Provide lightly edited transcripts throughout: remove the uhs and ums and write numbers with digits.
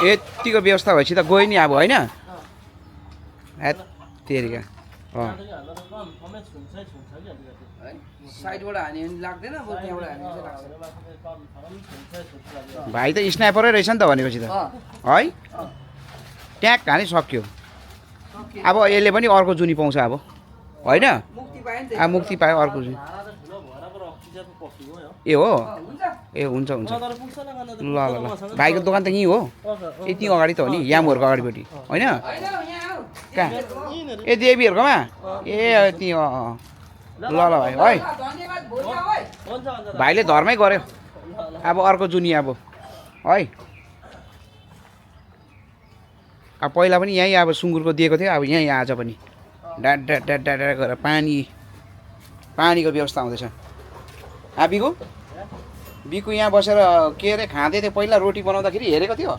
यतिको व्यवस्था भएपछि त गयो नि अब होइन तेरिका साइडबाट हान्यो भने लाग्दैन त्यहाँबाट भाइ त स्नाइपरै रहेछ नि त भनेपछि त है ट्याक हानि सक्यो अब यसले पनि अर्को जुनी पाउँछ अब होइन मुक्ति पायो अर्को जुनी ए हो ए हुन्छ हुन्छ ल ल ल भाइको दोकान त यहीँ हो यति अगाडि त हो नि यामहरूको अगाडिपट्टि होइन कहाँ ए देवीहरूकोमा ए त्यहाँ ल ल भाइ है भाइले धर्मै गऱ्यो अब अर्को जुनी अब है अब पहिला पनि यहीँ अब सुँगुरको दिएको थियो अब यहीँ आज पनि डाँड डाँड डाँड डाँड गरेर पानीको व्यवस्था हुँदैछ बिकु बिकु यहाँ बसेर के अरे खाँदै थियो पहिला रोटी बनाउँदाखेरि हेरेको थियो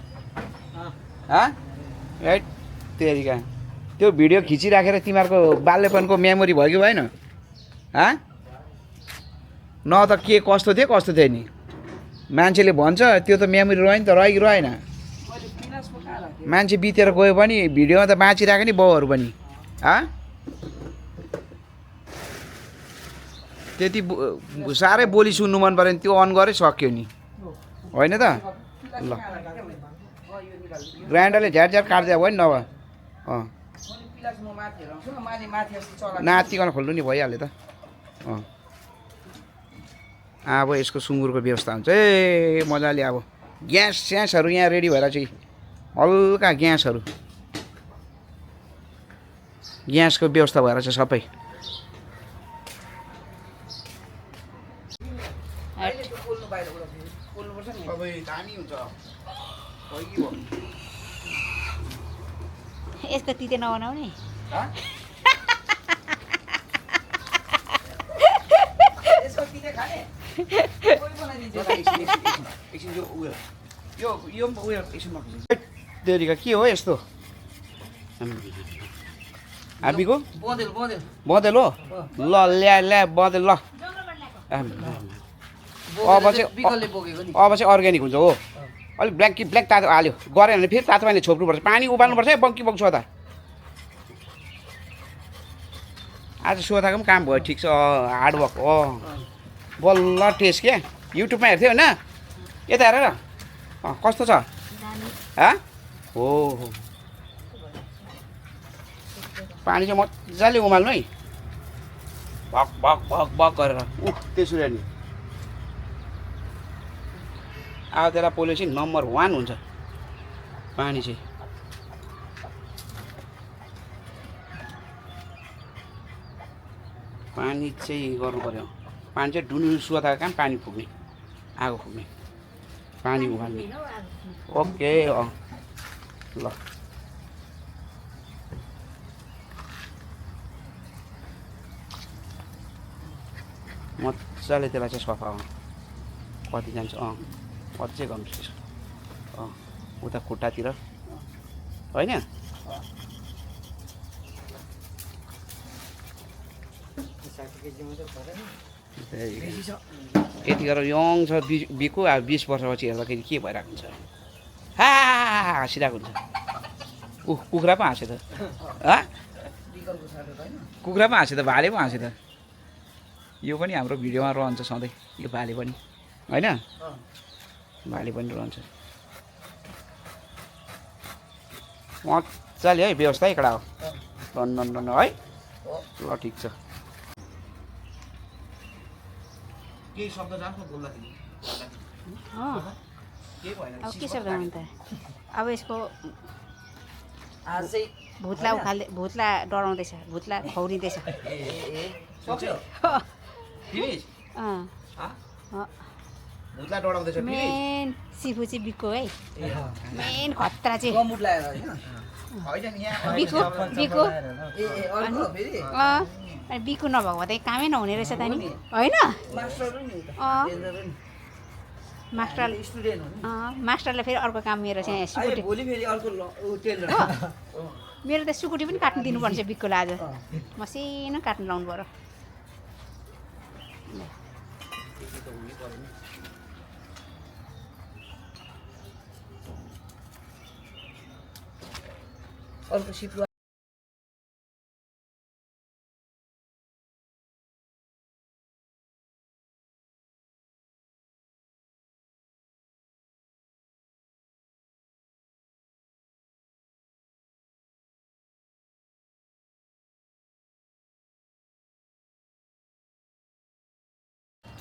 है तेरिका त्यो भिडियो खिचिराखेर तिमीहरूको बाल्यपनको मेमोरी भयो कि भएन न त के कस्तो थियो नि मान्छेले भन्छ त्यो त मेमोरी रह्यो नि त रहेन मान्छे बितेर गयो पनि भिडियोमा त बाँचिरहेको नि बाउहरू पनि त्यति साह्रै बोली सुन्नु मन पऱ्यो नि त्यो अन गरे सक्यो नि होइन त ल ग्राइन्डरले झ्याट झ्याट काट्दै भयो नि नभए नातिकन खोल्नु नि भइहाल्यो त अब यसको सुँगुरको व्यवस्था हुन्छ ए मजाले अब ग्यासहरू यहाँ रेडी भएर चाहिँ हल्का ग्यासको व्यवस्था भएर चाहिँ सबै यसको तिते नबनाउने देरीका के हो यस्तो हामीको बँदेल हो ल ल्या बँदेल ल अब चाहिँ अर्ग्यानिक हुन्छ हो अलिक ब्ल्याक तातो हाल्यो गऱ्यो भने फेरि तातो पानीले छोप्नुपर्छ पानी उबाल्नुपर्छ है बङ्की सोधा आज सोधाको पनि काम भयो ठिक छ हार्डवर्क बल्ल टेस्ट क्या युट्युबमा हेर्थ्यो होइन यता हेरेर कस्तो छ हो पानी चाहिँ मजाले उमाल्नु है भक भक भक भक गरेर त्यसरी नि अब त्यसलाई पोल्युसन नम्बर 1 हुन्छ पानी चाहिँ पानी चाहिँ गर्नु पर्यो पानी चाहिँ डुनु सुताको काम पानी फुक्ने आगो फुक्ने पानी उमाल्ने ओके ल मजाले त्यसलाई चाहिँ सफा कति जान्छ अझै गर्नुपर्छ उता खुट्टातिर होइन यति गरेर यङ छ बिकु अब 20 वर्षपछि हेर्दाखेरि के भइरहेको हुन्छ हाँसिरहेको हुन्छ कुखुरा पो हाँस्यो त कुखुरा पो हाँस्यो त भाले पो हाँस्यो त यो पनि हाम्रो भिडियोमा रहन्छ सधैँ यो भाले पनि होइन भाले पनि रहन्छ मजाले है व्यवस्था है कडा हो लन्डन है ल ठिक छ केही शब्द जान्छ बोल्दाखेरि अब के शब्द भन्छ अब यसको भूतला डराउँदैछ भूतला खौरिँदैछ भूतला डराउँदैछ मेन सिफु चाहिँ बिको है मेन खतरा चाहिँ बिको अनि बिको नभएको भए त कामै नहुने रहेछ त नि होइन मास्टरलाई फेरि अर्को काम मेरो चाहिँ सुकुटी मेरो त सुकुटी पनि काट्नु दिनुपर्छ बिक्कोलाई आज मसिनो काट्नु लाउनु पर्यो अर्को सिप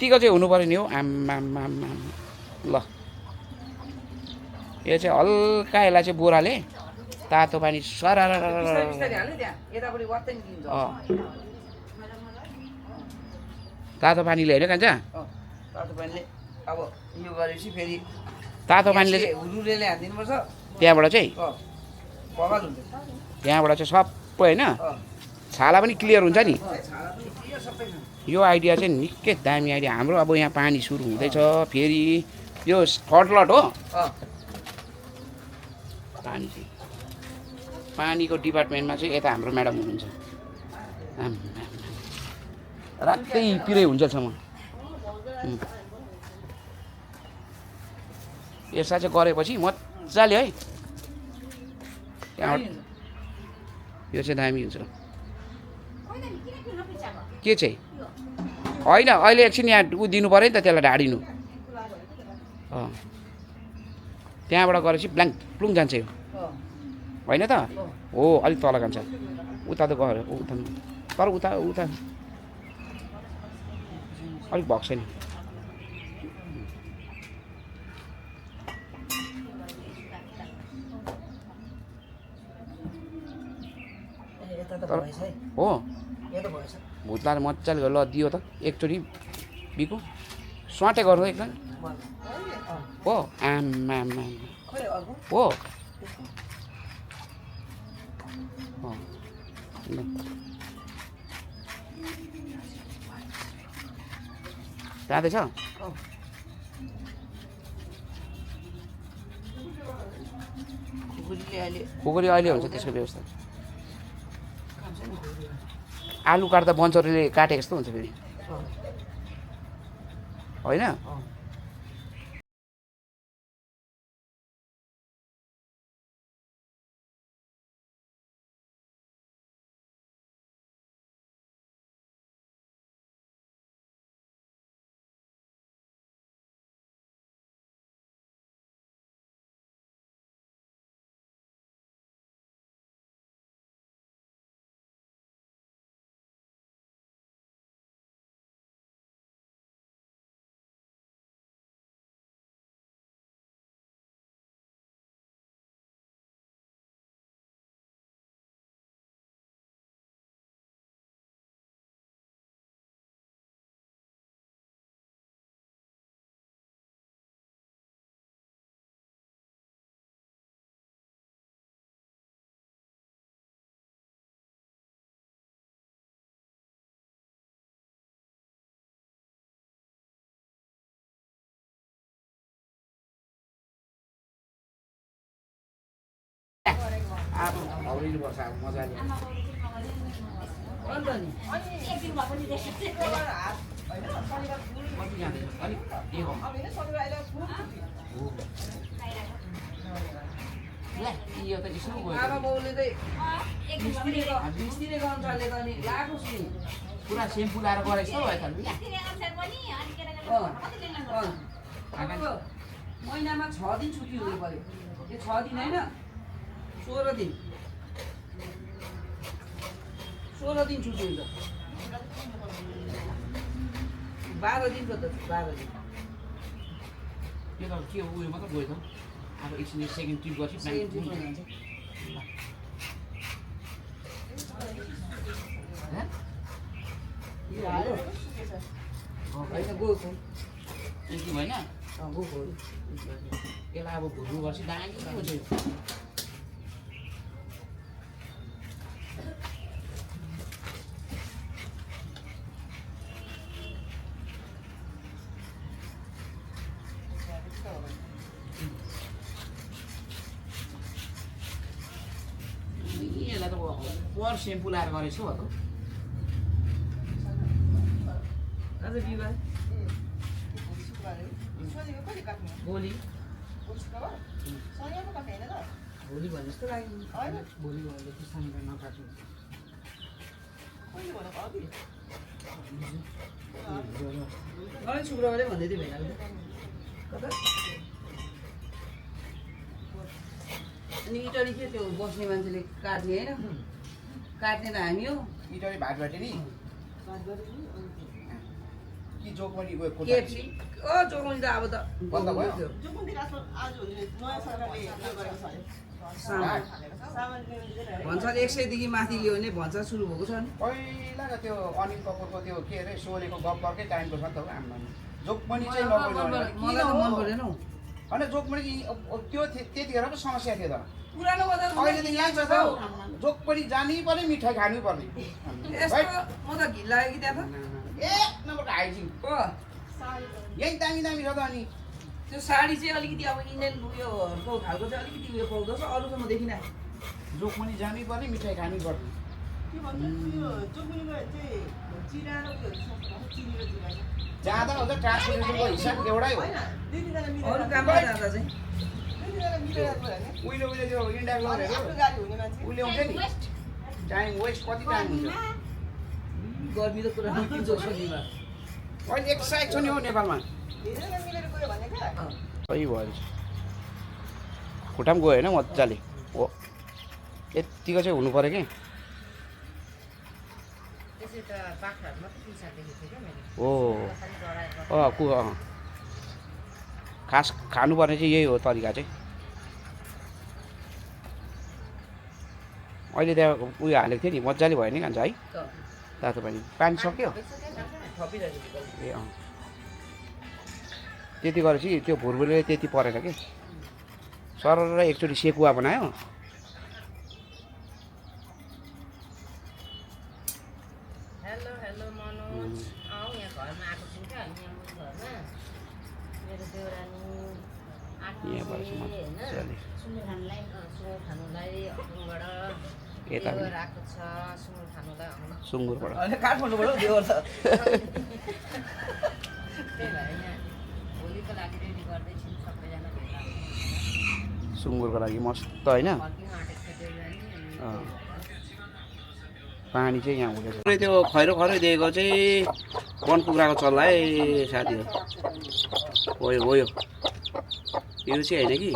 यतिको चाहिँ हुनु पऱ्यो नि हौ आम्मा ल यो चाहिँ हल्का यसलाई चाहिँ बोराले तातो पानी सरा यतापट्टि वात्तै निस्किन्छ तातो पानीले होइन कान्छ तातो पानीले अब यो गरेपछि फेरि तातो पानीले हुरुले हालिदिनुपर्छ त्यहाँबाट चाहिँ बगाल हुन्छ त्यहाँबाट चाहिँ सबै होइन छाला पनि क्लियर हुन्छ नि छाला पनि क्लियर सबै छ यो आइडिया चाहिँ निकै दामी आइडिया हाम्रो अब यहाँ पानी सुरु हुँदैछ फेरि यो फटलट हो पानी चाहिँ पानीको डिपार्टमेन्टमा चाहिँ यता हाम्रो म्याडम हुनुहुन्छ रातै पिरै हुन्छसम्म यसलाई चाहिँ गरेपछि मजाले है त्यहाँबाट यो चाहिँ दामी हुन्छ के चाहिँ होइन अहिले एकछिन यहाँ उ दिनु पऱ्यो नि त त्यसलाई ढाडिनु त्यहाँबाट गरेपछि ब्ल्याङ्क प्लुङ जान्छ यो होइन त हो अलिक तल जान्छ उता त गयो उता तर उता उता अलिक भएको छैन हो भुत्लाले मजाले ल दियो त एकचोटि बिको स्वाटे गर्नु एकदम हो आम्मा हो जाँदैछ खुकुरी अहिले हुन्छ त्यसको व्यवस्था आलु काट्दा बन्चरले काटेको जस्तो हुन्छ फेरि होइन अब हौरिनुपर्छ अब मजाले आमा बाउले चाहिँ मिस्त्रीले गर्नु थाले त अनि लागो छु पुरा सेम्पू लाएर गरेको जस्तो भयो त महिनामा 6 दिन छुट्टी हुनु पर्यो यो 6 दिन होइन 16 दिन 16 दिन छुट्टी हुन्छ 12 दिनको त 12 दिन यो त के उयो मात्र गयो त अब एकछिन सेकेन्ड ट्रिप गर्छु होइन गएको यति भएन गएको यसलाई अब भुट्नु गर्छ दामी हुन्छ यो यसलाई त पर सेम्पू लाएर गरेको छु हो आज बिहिबार भोलि भोलि भने जस्तो लाग्यो भोलि भयो कि शनिबार नकाट्नु मलाई शुक्रबारै भन्दै थियो भइहाल्यो कता अनि इटली के त्यो बस्ने मान्छेले काट्ने होइन काट्ने त हामी हो इटली भात बाटे नि कि जोगमणी गयो केएफसी जोगमणी त अब त बन्द भयो? भन्छ 100 देखि माथि लियो भने भन्छ सुरु भएको छ नि पहिलाको त्यो अनिल कपुरको त्यो के अरे सोलेको गब्बरकै टाइमको छ नि त हो हाम्रो जोगमणी चाहिँ मलाई त मन परेन हौ होइन जोगमणी त्यो त्यतिखेर पो समस्या थियो त पुरानो बजार अहिले त यहाँ छ त जोगमणी जानै पर्ने मिठाई खानु पर्ने यस्तो म त घिन लाग्यो कि त्यहाँ त एक नम्बरको हाइजिन हो यही दामी दामी छ त अनि त्यो साडी चाहिँ अलिकति अब इन्डियन उयोहरूको खालको चाहिँ अलिकति उयो पाउँदो रहेछ अरू चाहिँ म देखिनँ जोगमणी जानै पर्ने मिठाई खानै पर्ने जाँदा हुन्छ ट्रान्सपोर्टेसनको हिसाब एउटै हो अरू काममा जाँदा चाहिँ उहिले त्यो इन्डिया ग्लोरहरू उसले आउँछ नि टाइम वेस्ट कति टाइम हुन्छ गर्मी त पुरा शनिबार अहिले एक्साइट छ नि हो नेपालमा सही भयो खुट्टा पनि गयो होइन मजाले हो यत्तिको चाहिँ हुनु पऱ्यो कि हो खास खानुपर्ने चाहिँ यही हो तरिका चाहिँ अहिले त्यहाँ उयो हालेको थियो नि मजाले भयो नि खान्छ है तातो पानी सक्यो ए अँ त्यति गरेपछि त्यो भुरभुरले त्यति परेन कि सरर एकचोटि सेकुवा बनायो हेलो हेलो मनोज आऊ यहाँ घरमा आएको छु क्या घरमा मेरो देउरानी यहाँ भएपछि मजाले सुँगुर खानुलाई हङकङबाट यता पनि आएको छ सुँगुर खानुलाई सुँगुरबाट अहिले काठमाडौँबाट देवर छ त्यही भएर यहाँ भोलिको लागि रेडी गर्दैछौँ सबैजना भेला सुँगुरको लागि मस्त होइन फर्किनु आँटेको छ देउरानी अनि पानी चाहिँ यहाँ हुँदैछ त्यो खैरो खैरो दिएको चाहिँ वन कुखुराको चल्ला है साथीहरू हो यो हो यो चाहिँ होइन कि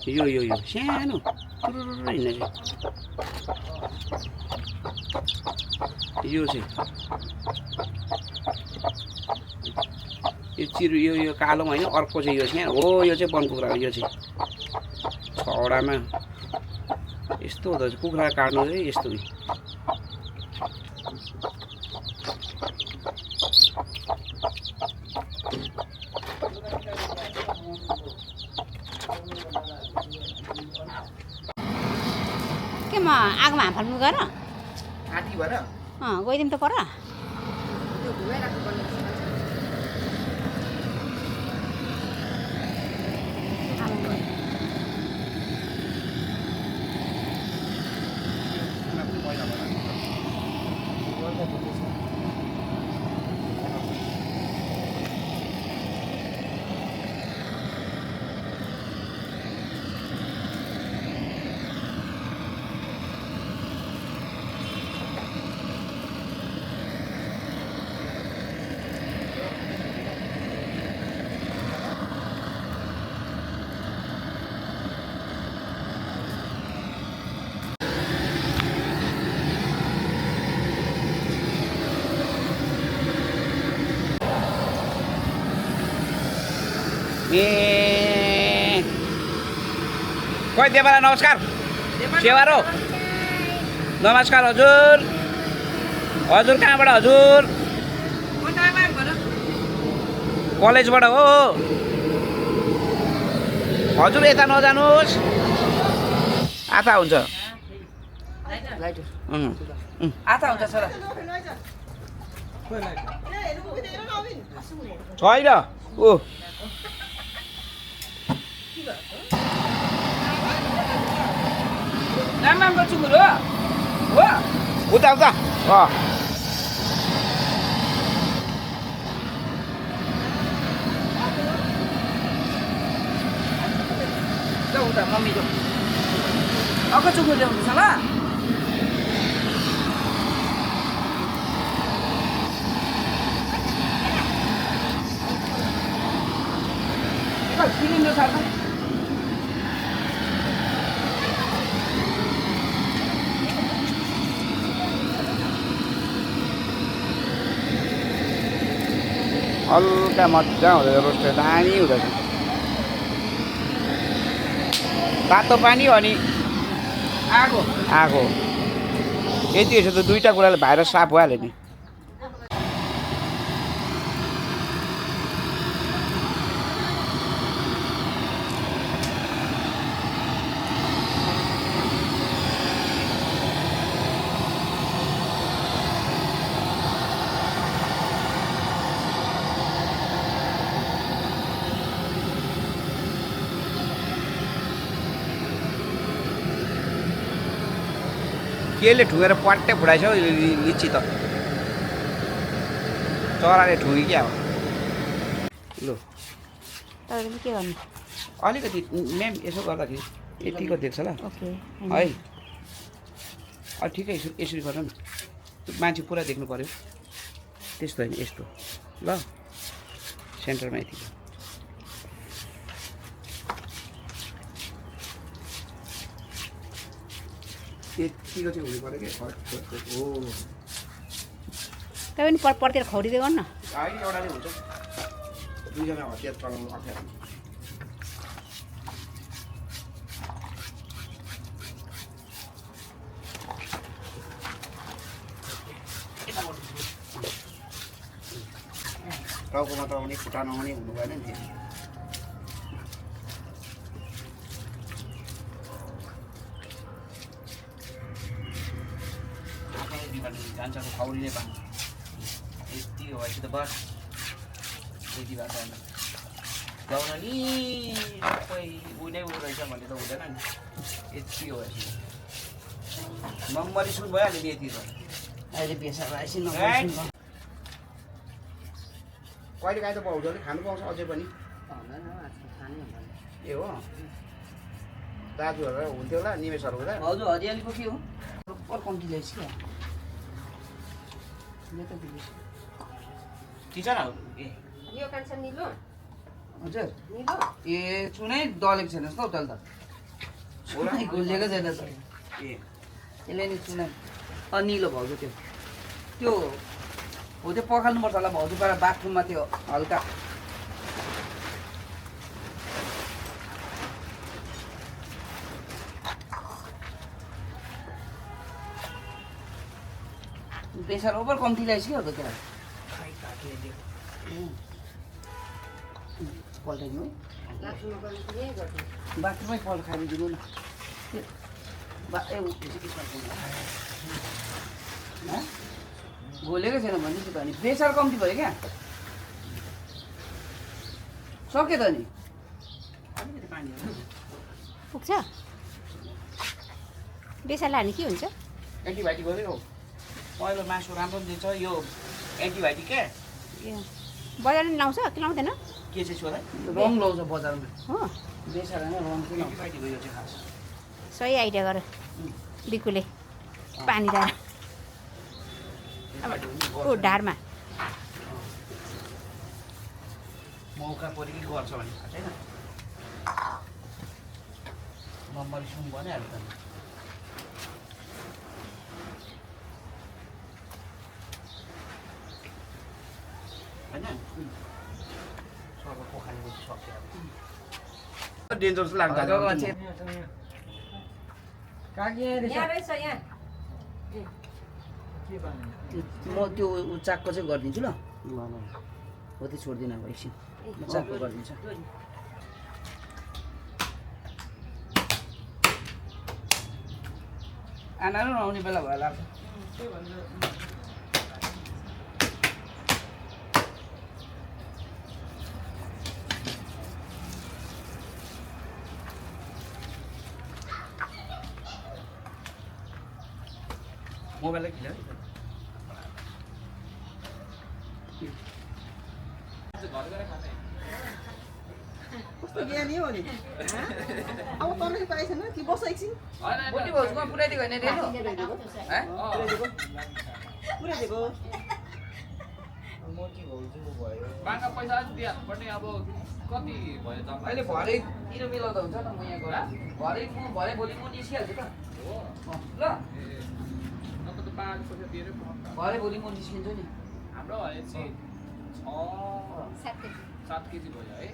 यो सानो टुरुरु हिँड्ने चाहिँ यो चाहिँ यो चिरु यो कालो होइन अर्को चाहिँ यो सानो हो यो चाहिँ वन कुखुराको यो चाहिँ छवटामा यस्तो हुँदो रहेछ कुखुरा काट्नु चाहिँ यस्तो के म आगोमा हाम फाल्नु गएर आँटी भएर गइदिउँ त पर त्यो घुमाइराख्नु पर्ने रहेछ ए खोइ देवाला नमस्कार सेवारो नमस्कार हजुर हजुर कहाँबाट हजुर कलेजबाट हो हजुर यता नजानुहोस् आथा हुन्छ आथा हुन्छ छोरा छैन ओ राम्रो चुकुर हो उता उता उता मम्मी अक्क चुक्नु ल्याउँदैछ ल सिलिन्डर छ हल्का मजा हुँदैछ रोस्टेड दामी हुँदैछ तातो पानी अनि आगो आगो यति यसो त दुईवटा कुराले भाइरस साफ भइहाल्यो नि केले ठुगेर पट्टै फुटाइछ हौ यो लिची त चराले ठुगी क्या हो लु तपाईँले के गर्नु अलिकति म्याम यसो गर्दाखेरि यतिको देख्छ ल ओके है ठिकै यसरी गर न मान्छे पुरा देख्नु पऱ्यो त्यस्तो होइन यस्तो ल सेन्टरमा यति यतिको चाहिँ हुनु पऱ्यो कि हो तपाईँ पनि पर्तिर खौरिँदै गर्नु न होइन एउटाले हुन्छ दुईजना हतियार चलाउनु अप्ठ्यारो टाउकोमा त आउने खुट्टा नआउने हुनु भएन नि जान्छ खौरीले पानी यति हो भएपछि त बस यति भएको गाउन नि सबै उनै उ रहेछ भन्ने त हुँदैन नि यति हो भएपछि मम्मरी सुन भइहाल्यो नि यति त अहिले बेसा भएपछि कहिले काहीँ त भाउजूले खानु पाउँछ अझै पनि ए हो दाजुहरू हुन्थ्यो होला निमेषहरू हुँदा भाउजू हरियालीको के हो बरोबर कम्ती ल्याइस् क्या टिचर ए यो कान्छ निलो हजुर निलो ए चुनै दलेको छैन जस्तो हौ तल त चुनै घुलिएको छैन त ए यसले नि चुनै निलो भाउजू त्यो त्यो हो त्यो पखाल्नुपर्छ होला भाउजू पारा बाथरुममा त्यो हल्का प्रेसर ओभर कम्ती ल्याइस् कि हो त त्यहाँ पल्टाइदिनु है बाथरुममै पल्ट खाइदिनु न घोलेको छैन भनेपछि त अनि प्रेसर कम्ती भयो क्या सक्यो त नि अलिकति पानी पुग्छ बेसा लाने के हुन्छ एन्टिबायोटिक हो हो पहिलो मासु राम्रो दिन्छ यो एन्टिबायोटिक क्या ए बजारमा लाउँछ कि लाउँदैन के चाहिँ छोरा रङ लाउँछ बजारमा हो बेसार नै रङ किन एन्टिबायोटिक हो यो चाहिँ खास सही आइडिया गर बिकुले पानी दार ओ ढाडमा मौका पऱ्यो कि गर्छ भने थाहा छैन मम्मरी सुन भनिहाल्यो त होइन सर्व पोखरीको सक्यो डेन्जर जस्तो लाग्छ यहाँ रहेछ यहाँ म त्यो चाकको चाहिँ गरिदिन्छु ल हो त्यो छोड्दिनँ अब एकछिन म चाकको गरिदिन्छु आना र आउने बेला भयो लाग्छ मोबाइललाई किन कस्तो ज्ञान नि हो नि अब तर्नै पाएछैन कि बस एकछिन मोटी भाउजूमा पुऱ्याइदिएको होइन रेनु पुऱ्याइदिएको बाँका पैसा दिइहाल्नुपर्ने अब कति भयो जम्मा अहिले भरेतिर मिलाउँदा हुन्छ न म यहाँ गएर भरे भोलि म निस्किहाल्छु त ल अब त 5 पैसा दिएरै पर्छ भरे भोलि म निस्किन्छु नि हाम्रो भनेपछि 7 केजी भयो है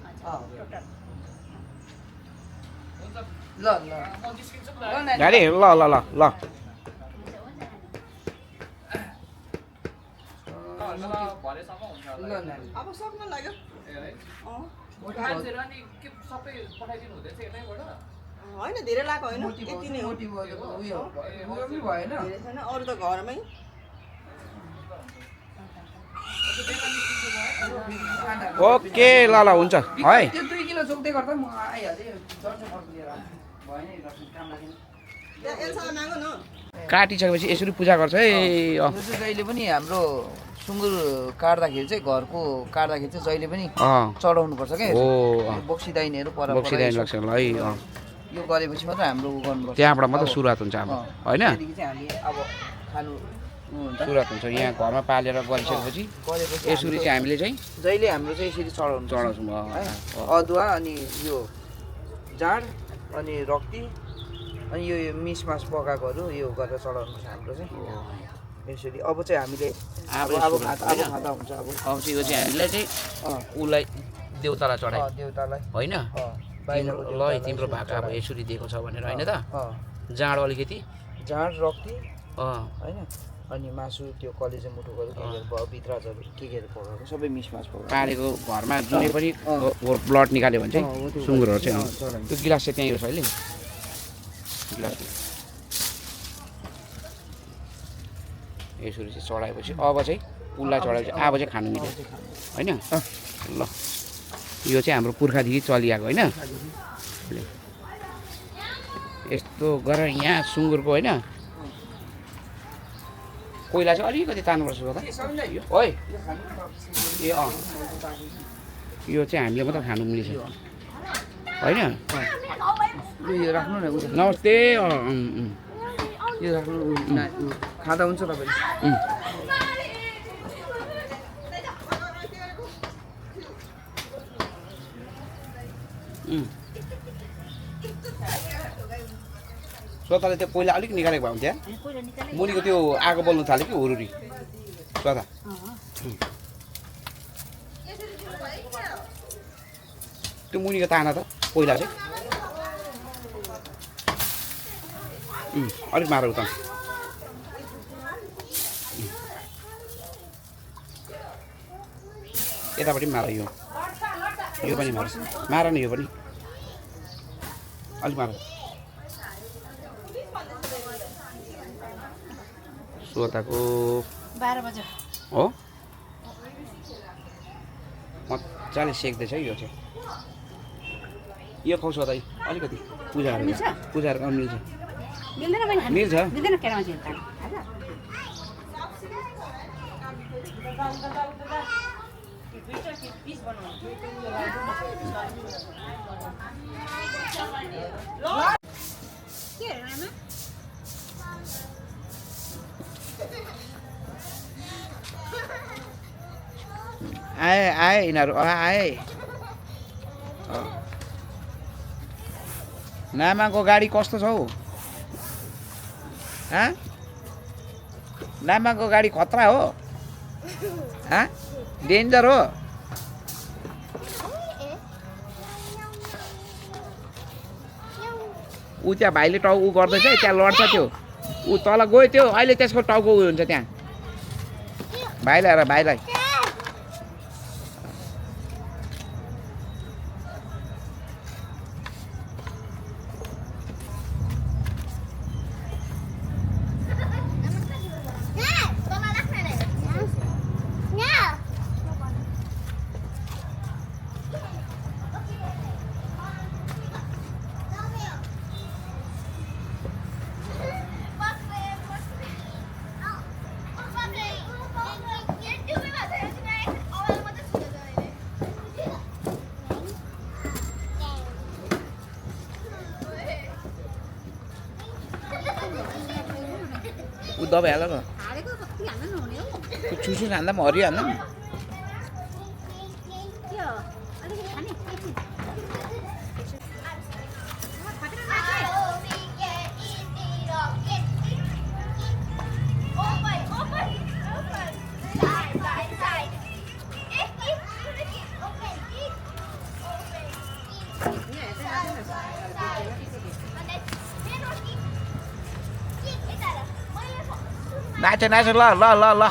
हुन्छ ल ल म निस्किन्छु नि ल त नानी। गाडी ल ल ल ल भरेसम्म हुन्छ ल होला नानी। अब सक्न लाग्यो ए है अँ मान्छेहरू अनि के सबै पठाइदिनु हुँदैछ यतैबाट होइन धेरै लाएको होइन मोटी यति नै हो मोटी भाउजूको उयो पनि भएन धेरै छैन अरू त घरमै ओके ल ल हुन्छ है त्यो 2 किलो चोक्दै गर्दा म आइहाल्थेँ दर्शन अर्को लिएर भएन नि दर्शन काम लागेन त्यहाँ एल्सालाई मागो न काटिसकेपछि यसरी पूजा गर्छ है यो चाहिँ जहिले पनि हाम्रो सुँगुर काट्दाखेरि चाहिँ घरको काट्दाखेरि चाहिँ जहिले पनि चढाउनु पर्छ क्या ओ बक्सिदाइनेहरू पर बक्सिदाइन लाग्छ ल है यो गरेपछि मात्रै हाम्रो उ गर्नुपर्छ त्यहाँबाट मात्रै सुरुवात हुन्छ हाम्रो होइन त्यहाँदेखि चाहिँ हामी अब खानु हुन्छ सुरुवात हुन्छ यहाँ घरमा पालेर गरिसकेपछि गरेपछि यसरी चाहिँ हामीले चाहिँ जहिले हाम्रो चाहिँ यसरी चढाउनु चढाउँछौँ है अदुवा अनि यो जाँड अनि रक्ती अनि यो मिसमास पकाएकोहरू यो गरेर चढाउनु पर्छ हाम्रो चाहिँ यसरी अब चाहिँ हामीले अब खाँदा हुन्छ अब अब चाहिँ यो चाहिँ हामीलाई चाहिँ उसलाई देउतालाई चढाइ देउतालाई होइन बाहिरको ल तिम्रो भाका अब यसरी दिएको छ भनेर होइन त जाँड अलिकति जाँड रक्ती अँ होइन अनि मासु त्यो कलेजो मुटुकोहरू के के भित्रहरू के केहरू पकाएको सबै मिसमास पकाएको पालेको घरमा जुनै पनि ब्लड निकाल्यो भने चाहिँ सुँगुरहरू चाहिँ त्यो गिलास चाहिँ त्यहीँ रहेछ अहिले गिलास यसरी चाहिँ चढाएपछि अब चाहिँ उसलाई चढाएपछि अब चाहिँ खानु मिल्यो होइन ल यो चाहिँ हाम्रो पुर्खादेखि चलिआएको होइन यस्तो गरेर यहाँ सुँगुरको होइन कोइला चाहिँ अलिकति तान्नुपर्छ त ओइ ए अँ यो चाहिँ हामीले मात्रै खानु मिल्छ होइन यो राख्नु न उयो नमस्ते यो राख्नु खाँदा हुन्छ तपाईँले स्वताले त्यो पहिला अलिक निकालेको भए हुन्थ्यो मुनिको त्यो आगो बल्नु थाल्यो कि हुरुरी स्वता त्यो मुनिको ताना त पहिला चाहिँ अलिक मार उता यतापट्टि पनि मार यो पनि मार न यो पनि अलिक मार स्वताको 12 बजे हो मजाले सेक्दैछ यो चाहिँ यो खुवाउँछ त अलिकति पूजाहरू गर्नु मिल्छ मिल्दैन पनि खानु मिल्छ मिल्दैन केटा मान्छे खानु के हेर्नु आए यिनीहरू आए नामाको गाडी कस्तो छ हौ नामाको गाडी खतरा हो डेन्जर हो ऊ त्यहाँ भाइले टाउ ऊ गर्दैछ है त्यहाँ लड्छ त्यो ऊ तल गयो त्यो अहिले त्यसको टाउको उयो हुन्छ त्यहाँ भाइलाई दबाई हाल न हालेको कति हाल्नु नहुने हौ त्यो चुसु खाँदा पनि हरिहाल्दा नि के हो अलिकति खाने एकछिन नाच नाच ल ल ल ल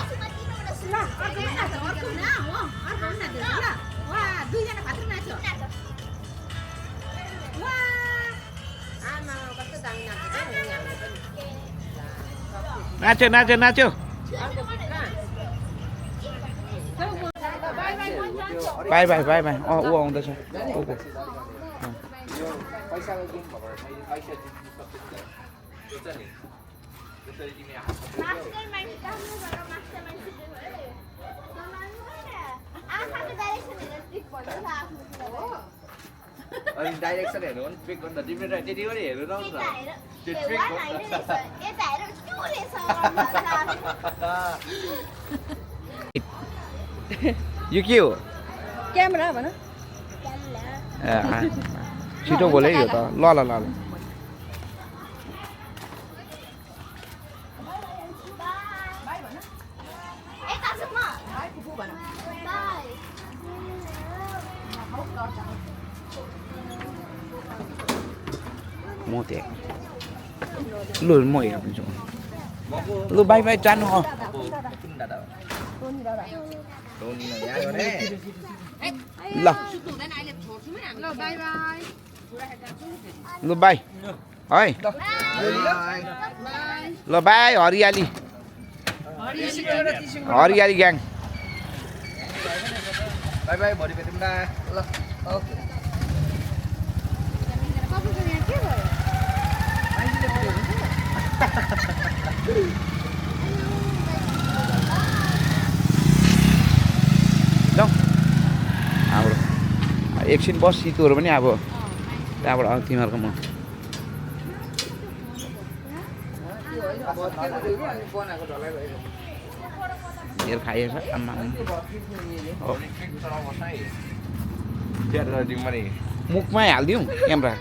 नाच्यो नाच्यो नाच्यो बाई बाई बाई बाई ऊ आउँदैछ ऊ पैसाको गेम भएको मैले पैसा जित्नु सक्छु नि त्यसरी तिमी अनि डाइरेक्सन हेर्नु पनि ट्रिक गर्दा तिमीले त्यति पनि हेर्नु नआउँछ त्यो ट्रिक यो के हो क्यामेरा भन छिटो बोले यो त ल ल ल ल म त्यहाँ लु म हेरिदिन्छु लु बाई बाई जानु ल लु बाई है ल बाई हरियाली हरियाली ग्याङ बाई बाई भरि भेटौँ न ल ओके जाउँ हाम्रो एकछिन बस सितोहरू पनि अब त्यहाँबाट अब तिमीहरूको म हेर खाइएछ आम्मा मुखमै हालिदिउँ क्यामेरा